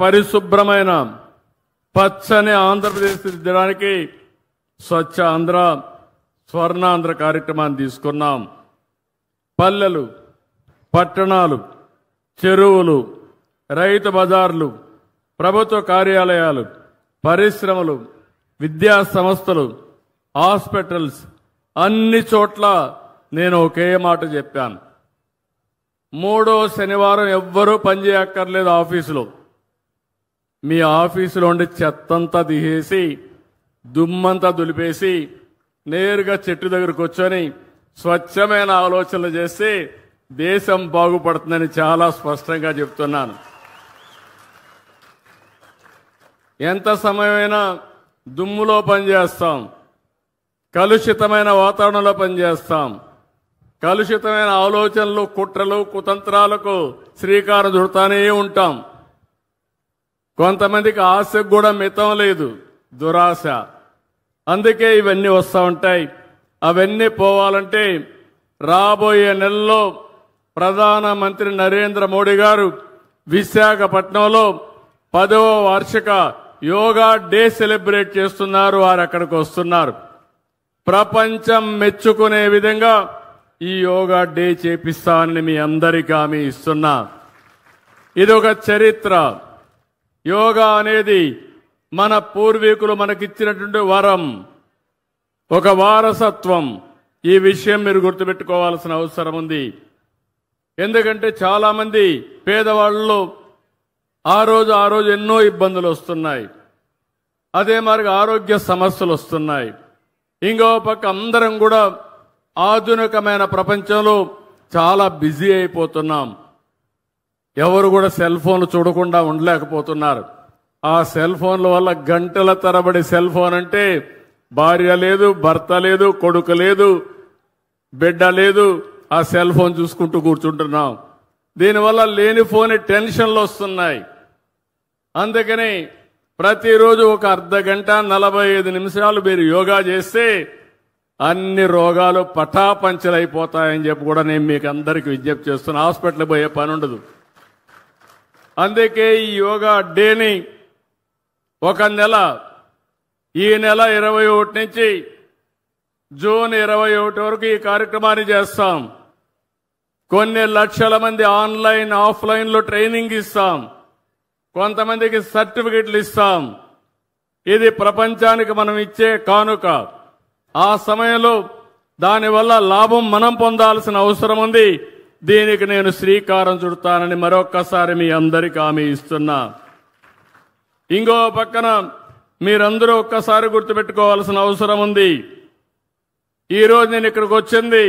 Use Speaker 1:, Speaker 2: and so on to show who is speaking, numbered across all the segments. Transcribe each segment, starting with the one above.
Speaker 1: పరిశుభ్రమైన పచ్చని ఆంధ్రప్రదేశ్ దిద్దడానికి స్వచ్ఛ ఆంధ్ర స్వర్ణాంధ్ర కార్యక్రమాన్ని తీసుకున్నాం. పల్లెలు, పట్టణాలు, చెరువులు, రైతు బజార్లు, ప్రభుత్వ కార్యాలయాలు, పరిశ్రమలు, విద్యా సంస్థలు, హాస్పిటల్స్ అన్ని చోట్ల నేను ఒకే మాట చెప్పాను. మూడో శనివారం ఎవ్వరూ పనిచేయక్కర్లేదు ఆఫీసులో. మీ ఆఫీసులో ఉండి చెత్తంతా తీసేసి దుమ్మంతా దులిపేసి నేరుగా చెట్టు దగ్గరకు కూర్చొని స్వచ్ఛమైన ఆలోచనలు చేస్తే దేశం బాగుపడుతుందని చాలా స్పష్టంగా చెప్తున్నాను. ఎంత సమయమైనా దుమ్ములో పనిచేస్తాం, కలుషితమైన వాతావరణంలో పనిచేస్తాం, కలుషితమైన ఆలోచనలు, కుట్రలు, కుతంత్రాలకు శ్రీకారం చుడతానే ఉంటాం. కొంతమందికి ఆశకు కూడా మితం లేదు, దురాశ. అందుకే ఇవన్నీ వస్తూ ఉంటాయి. అవన్నీ పోవాలంటే రాబోయే నెలలో ప్రధానమంత్రి నరేంద్ర మోడీ గారు విశాఖపట్నంలో 10వ వార్షిక యోగా డే సెలబ్రేట్ చేస్తున్నారు. వారు అక్కడికి వస్తున్నారు. ప్రపంచం మెచ్చుకునే విధంగా ఈ యోగా డే చేపిస్తానని మీ అందరికీ హామీ ఇస్తున్నా. ఇది ఒక చరిత్ర. యోగా అనేది మన పూర్వీకులు మనకిచ్చినటువంటి వరం, ఒక వారసత్వం. ఈ విషయం మీరు గుర్తుపెట్టుకోవాల్సిన అవసరం ఉంది. ఎందుకంటే చాలా మంది పేదవాళ్ళు ఆ రోజు ఎన్నో ఇబ్బందులు వస్తున్నాయి. అదే మరి ఆరోగ్య సమస్యలు వస్తున్నాయి. ఇంకో పక్క అందరం కూడా ఆధునికమైన ప్రపంచంలో చాలా బిజీ అయిపోతున్నాం. ఎవరు కూడా సెల్ ఫోన్లు చూడకుండా ఉండలేకపోతున్నారు. ఆ సెల్ ఫోన్ల వల్ల గంటల తరబడి సెల్ ఫోన్ అంటే భార్య లేదు, భర్త లేదు, కొడుకు లేదు, బిడ్డ లేదు, ఆ సెల్ ఫోన్ చూసుకుంటూ కూర్చుంటున్నాం. దీనివల్ల లేనిపోని టెన్షన్లు వస్తున్నాయి. అందుకని ప్రతిరోజు ఒక అర్ధ గంట 45 నిమిషాలు మీరు యోగా చేస్తే అన్ని రోగాలు పటాపంచలైపోతాయని చెప్పి కూడా నేను మీకు అందరికీ విజ్ఞప్తి చేస్తున్నా. హాస్పిటల్ పోయే పని ఉండదు. అందుకే ఈ యోగా డేని ఒక నెల, ఈ నెల 21 నుంచి జూన్ 21 వరకు ఈ కార్యక్రమాన్ని చేస్తాం. కొన్ని లక్షల మంది ఆన్లైన్, ఆఫ్లైన్లో ట్రైనింగ్ ఇస్తాం. కొంతమందికి సర్టిఫికెట్లు ఇస్తాం. ఇది ప్రపంచానికి మనం ఇచ్చే కానుక. ఆ సమయంలో దానివల్ల లాభం మనం పొందాల్సిన అవసరం ఉంది. దీనికి నేను శ్రీకారం చుడతానని మరొక్కసారి మీ అందరికీ హామీ ఇస్తున్నా. ఇంకో పక్కన మీరందరూ ఒక్కసారి గుర్తుపెట్టుకోవాల్సిన అవసరం ఉంది. ఈరోజు నేను ఇక్కడికి వచ్చింది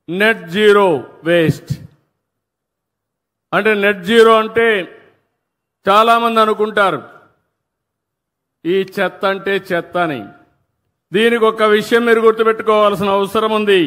Speaker 1: నెట్ జీరో వేస్ట్. అంటే నెట్ జీరో అంటే చాలా మంది అనుకుంటారు ఈ చెత్త అంటే చెత్త అని. దీనికి ఒక విషయం మీరు గుర్తుపెట్టుకోవాల్సిన అవసరం ఉంది.